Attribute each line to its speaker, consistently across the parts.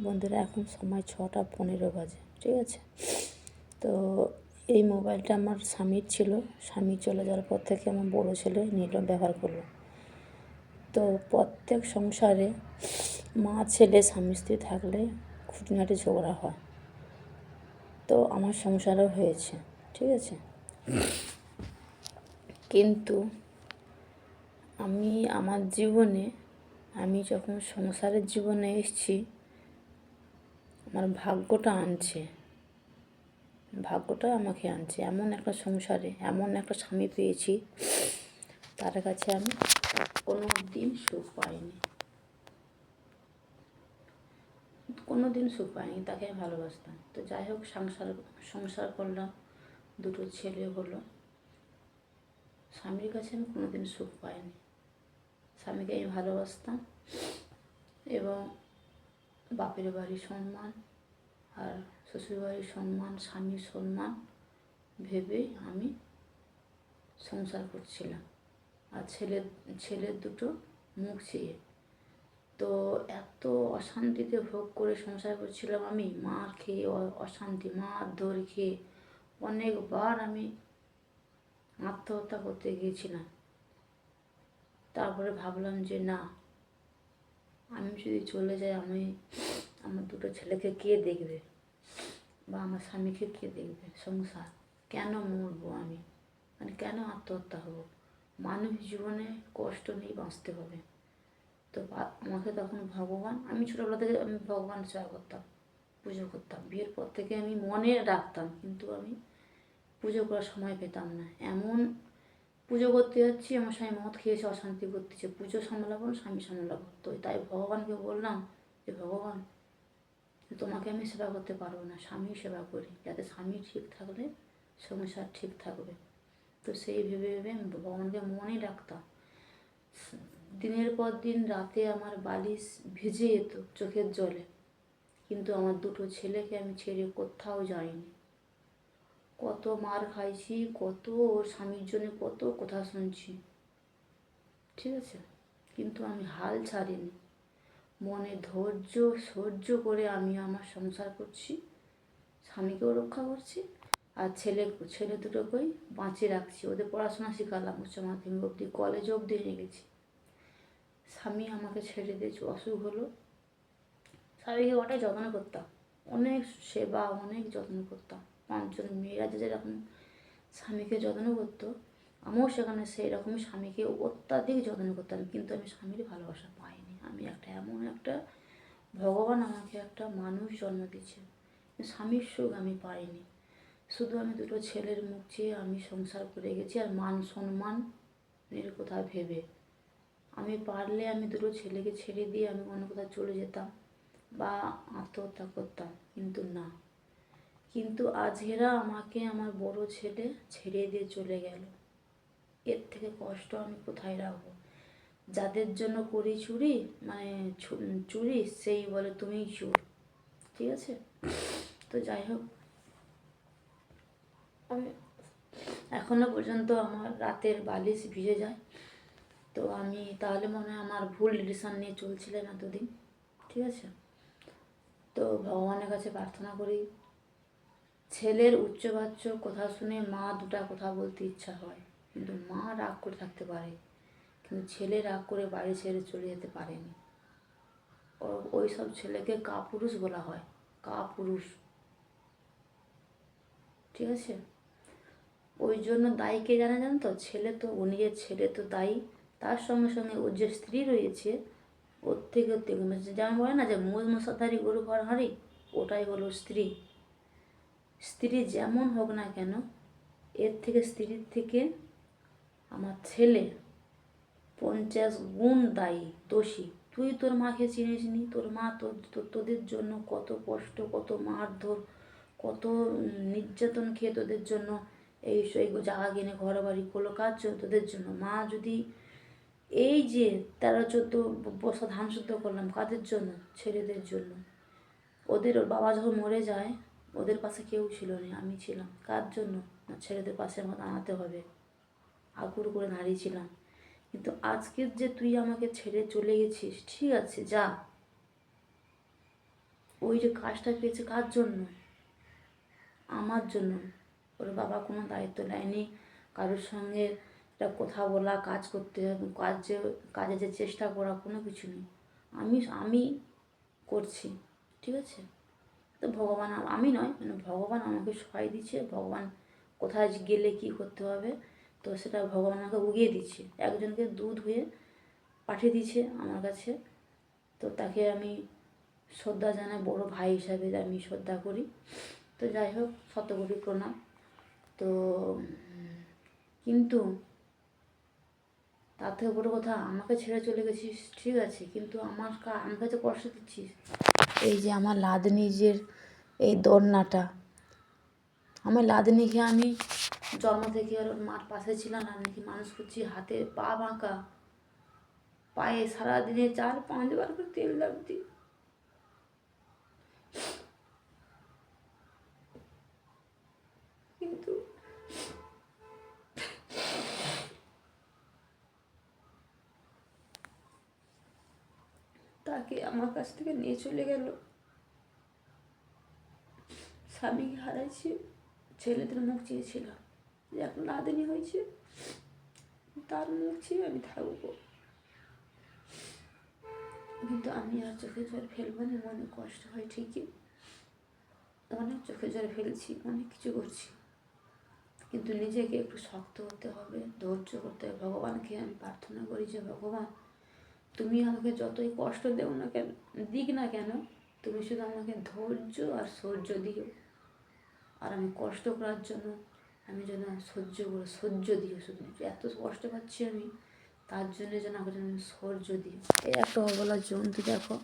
Speaker 1: বন্ধুরা, এখন সময় 6টা 15 বাজে, ঠিক আছে। তো এই মোবাইলটা আমার স্বামীর ছিল। স্বামী চলে যাওয়ার পর থেকে আমার বড় ছেলে নিল, ব্যবহার করলো। তো প্রত্যেক সংসারে মা ছেলে স্বামী স্ত্রী থাকলে খুঁটিনাটি ঝগড়া হয়। তো আমার সংসারও হয়েছে, ঠিক আছে। কিন্তু আমার জীবনে, আমি যখন সংসারের জীবনে এসেছি, আমার ভাগ্যটা আমাকে আনছে এমন একটা সংসারে, এমন একটা স্বামী পেয়েছি, তার কাছে আমি কোনো দিন সুখ পাইনি, তাকে আমি ভালোবাসতাম। তো যাই হোক, সংসার করলাম, 2টো ছেলে হলো। স্বামীর কাছে আমি কোনো দিন সুখ পাইনি। স্বামীকে আমি ভালোবাসতাম এবং বাপের বাড়ির সম্মান আর শ্বশুরবাড়ির সম্মান, স্বামীর সম্মান ভেবেই আমি সংসার করছিলাম। আর ছেলের 2টো মুখ চেয়ে। তো এত অশান্তিতে ভোগ করে সংসার করছিলাম আমি, মার খেয়ে অশান্তি, মার ধরে খেয়ে অনেকবার আমি আত্মহত্যা করতে গিয়েছিলাম। তারপরে ভাবলাম যে না, আমি যদি চলে যাই, আমার 2টো ছেলেকে কে দেখবে, বা আমার স্বামীকে কে দেখবে? সংসার কেন মরবো আমি, কেন আত্মহত্যা হবো? মানুষ জীবনে কষ্ট নিয়ে বাঁচতে হবে। তো আমাকে তখন ভগবান, আমি ছোটোবেলা থেকে আমি ভগবান সেবা করতাম, পুজো করতাম। বিয়ের পর থেকে আমি মনে রাখতাম, কিন্তু আমি পুজো করার সময় পেতাম না। এমন পুজো করতে যাচ্ছি, আমার স্বামী মদ খেয়েছে, অশান্তি করতেছে, পুজো সামলাবো না, স্বামী সামলাবো। তো তাই ভগবানকে বললাম যে ভগবান, তোমাকে আমি সেবা করতে পারবো না, স্বামী সেবা করি, যাতে স্বামী ঠিক থাকলে সংসার ঠিক থাকবে। তো সেই ভেবে আমি ভগবানকে মনেই রাখতাম। দিনের পর দিন রাতে আমার বালিশ ভিজে যেত চোখের জলে, কিন্তু আমার 2টো ছেলেকে আমি ছেড়ে কোথাও যাইনি। কত মার খাইছি, কত ওর স্বামীর জন্য কত কথা শুনছি, ঠিক আছে, কিন্তু আমি হাল ছাড়িনি। মনে সহ্য করে আমি আমার সংসার করছি, স্বামীকেও রক্ষা করছি, আর ছেলে 2টোকেই বাঁচিয়ে রাখছি। ওদের পড়াশোনা শেখালাম, উচ্চ মাধ্যমিক অবধি, কলেজ অবধি নিয়ে গেছি। স্বামী আমাকে ছেড়ে দিয়েছে, অসুখ হলো। স্বামীকে অনেক যত্ন করতাম, অনেক সেবা, অনেক যত্ন করতাম। 5জন মেয়েরা যেরকম স্বামীকে যত্ন করতো, আমিও সেখানে সেই রকমই স্বামীকে অত্যাধিক যত্ন করতাম। কিন্তু আমি স্বামীর ভালোবাসা পাইনি। আমি এমন একটা ভগবান আমাকে একটা মানুষ জন্ম দিয়েছে, স্বামীর সুখ আমি পাইনি। শুধু আমি 2টো ছেলের মুখ চেয়ে আমি সংসার করে গেছি, আর মান সম্মানের কথা ভেবে। আমি পারলে আমি 2টো ছেলেকে ছেড়ে দিয়ে আমি অন্য কোথাও চলে যেতাম বা আত্মহত্যা করতাম, কিন্তু না। কিন্তু আজকেরা আমাকে আমার বড় ছেলে ছেড়ে দিয়ে চলে গেল। এর থেকে কষ্ট আমি কোথায় রাখবো? যাদের জন্য করি চুরি, সেই বলে তুমিই চোর, ঠিক আছে। তো যাই হোক, আমি এখনো পর্যন্ত আমার রাতের বালিশ ভিজে যায়। তো আমি তাহলে মনে হয় আমার ভুল ডিসিশন নিয়ে চলছিলেন এতদিন, ঠিক আছে। তো ভগবানের কাছে প্রার্থনা করি, ছেলের উচ্চবাচ্য কথা শুনে মা 2টা কথা বলতে ইচ্ছা হয়, কিন্তু মা রাগ করে থাকতে পারে, কিন্তু ছেলে রাগ করে বাড়ি ছেড়ে চলে যেতে পারেনি। ওই সব ছেলেকে কাপুরুষ বলা হয়, কাপুরুষ, ঠিক আছে। ওই জন্য দায়ী কে জানেন তো? ছেলে তো, ও নিজের ছেলে তো দায়ী, তার সঙ্গে সঙ্গে ওর যে স্ত্রী রয়েছে, ওর থেকে যেমন বলে না যে মূল মশাধারী গরু ঘর হাঁড়ি, ওটাই হলো স্ত্রী। স্ত্রী যেমন হোক না কেন, স্ত্রীর থেকে আমার ছেলে 50 গুণ দায়ী, দোষী। তুই তোর মাকে চিনিস নি, তোর মা তোদের জন্য কত কষ্ট, কত মারধর, কত নির্যাতন খেয়ে তোদের জন্য এই জায়গা কিনে ঘর বাড়ি করলো, কাজ তোদের জন্য। মা যদি এই যে 13-14 বছর ধান শুদ্ধ করলাম, কাদের জন্য? ছেলেদের জন্য। ওর বাবা যখন মরে যায়, ওদের পাশে কেউ ছিল না, আমি ছিলাম। কার জন্য? না, ছেলেদের পাশে আমার দাঁড়াতে হবে, আগুর করে দাঁড়িয়েছিলাম। কিন্তু আজকের যে তুই আমাকে ছেড়ে চলে গেছিস, ঠিক আছে যা, ওই যে কাজটা পেয়েছে কার জন্য? আমার জন্য। ওর বাবা কোনো দায়িত্ব নেয়নি কারোর সঙ্গে একটা কথা বলা, কাজ করতে, কাজে যে চেষ্টা করা, কোনো কিছু নেই। আমি আমি করছি, ঠিক আছে? তো ভগবান, আমি নয়, মানে ভগবান আমাকে সহায় দিচ্ছে। ভগবান কোথায় গেলে কি করতে হবে, তো সেটা ভগবান আমাকে উগিয়ে দিচ্ছে। একজনকে দুধ হয়ে পাঠিয়ে দিচ্ছে আমার কাছে, তো তাকে আমি শ্রদ্ধা জানাই, বড় ভাই হিসাবে আমি শ্রদ্ধা করি। তো যাই হোক, শতকোটি প্রণাম। তো কিন্তু তার থেকে বড় কথা, আমাকে ছেড়ে চলে গেছিস ঠিক আছে, কিন্তু আমার কাছে কষ্ট দিচ্ছিস। এই যে আমার লাদনিজের এই দোলনাটা, আমার লাদনিকে আমি জন্ম থেকে ওর মার পাশে ছিলাম, লাদনিকে মানুষ করছি, হাতে পা বাঁকা, পায়ে সারাদিনে 4-5 বার করে তেল লাগতি। কিন্তু তাকে আমার কাছ থেকে নিয়ে চলে গেল। স্বামীকে হারাইছি, ছেলেদের মুখ চেয়েছিলাম যে এখন লাদেনি হয়েছে, তার মুখ চেয়ে আমি থাকবো। কিন্তু আমি আর চোখে জল ফেলবো না, মনে কষ্ট হয় ঠিকই, অনেক চোখে জল ফেলছি, অনেক কিছু করছি, কিন্তু নিজেকে একটু শক্ত হতে হবে, ধৈর্য করতে হবে। ভগবানকে আমি প্রার্থনা করি যে ভগবান, তুমি আমাকে যতই কষ্ট দেও না কেন, দিক না কেন, তুমি শুধু আমাকে ধৈর্য আর সহ্য দিও। আর আমি কষ্ট করার জন্য আমি যেন সহ্য দিও, শুধু এত কষ্ট পাচ্ছি আমি, তার জন্য যেন আমাকে যেন সহ্য দিও। এই একটা অবলা জন্তু দেখো,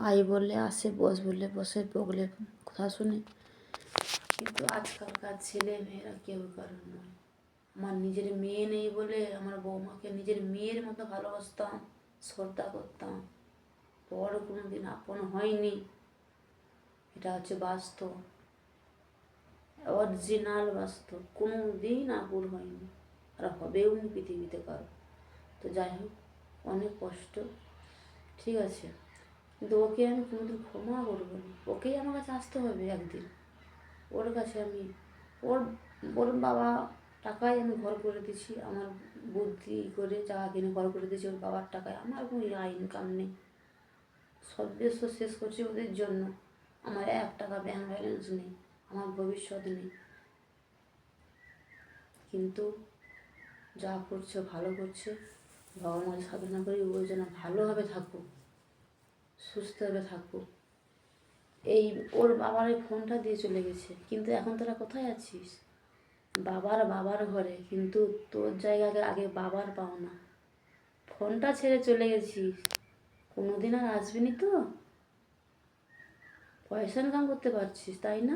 Speaker 1: আই বললে আসে, বস বললে বসে, বগলে কথা শুনে। কিন্তু আজকালকার ছেলে মেয়েরা কেউ কারণ নয়। আমার নিজের মেয়ে নেই বলে আমার বৌমাকে নিজের মেয়ের মতো ভালোবাসতাম, শ্রদ্ধা করতাম, বড় কোনো দিন আপন হয়নি। এটা হচ্ছে বাস্তব, অরিজিনাল বাস্তব, কোনো দিন আপন হয়নি, আর হবেও নি পৃথিবীতে কারো। তো যাই হোক, অনেক কষ্ট, ঠিক আছে, কিন্তু ওকে আমি কোনোদিন ক্ষমা করবো না। ওকেই আমার কাছে আসতে হবে একদিন। ওর কাছে আমি, ওর বাবা টাকায় আমি ঘর করে দিচ্ছি, আমার বুদ্ধি করে টাকা কিনে ঘর করে দিচ্ছি ওর বাবার টাকায়। আমার কোনো ইনকাম নেই, সর্বস্ব শেষ করছি ওদের জন্য। আমার 1 টাকা ব্যাংক ব্যালেন্স নেই, আমার ভবিষ্যৎ নেই। কিন্তু যা করছে ভালো করছে, ভগবানের সাধনা করি ও যেন ভালোভাবে থাকুক, সুস্থভাবে থাকুক। এই ওর বাবার এই ফোনটা দিয়ে চলে গেছে, কিন্তু এখন তোরা কোথায় আছিস? বাবার ঘরে, কিন্তু তোর জায়গাকে আগে বাবার পাও না। ফোনটা ছেড়ে চলে গেছিস, কোনোদিন আর আসবি নি তো? পয়সা ইনকাম করতে পারছিস তাই না?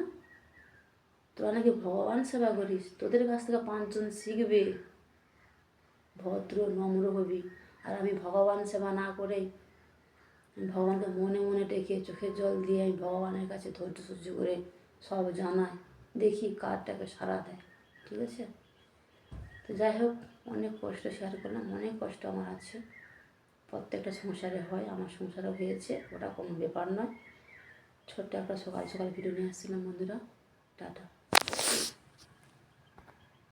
Speaker 1: তোরা নাকি ভগবান সেবা করিস, তোদের কাছ থেকে 5 জন শিখবে, ভদ্র নম্র হবি। আর আমি ভগবান সেবা না করেই, ভগবানকে মনে মনে ডেকে চোখের জল দিয়ে আমি ভগবানের কাছে ধৈর্য সহ্য করে সব জানাই, দেখি কারটাকে সারা দেয়, ঠিক আছে? তো যাই হোক, অনেক কষ্ট শেয়ার করলাম, অনেক কষ্ট আমার আছে, প্রত্যেকটা সংসারে হয়, আমার সংসারও হয়েছে, ওটা কোনো ব্যাপার নয়। ছোট্ট একটা সকাল সকাল ভিডিও নিয়ে আসছিলাম বন্ধুরা, টাটা।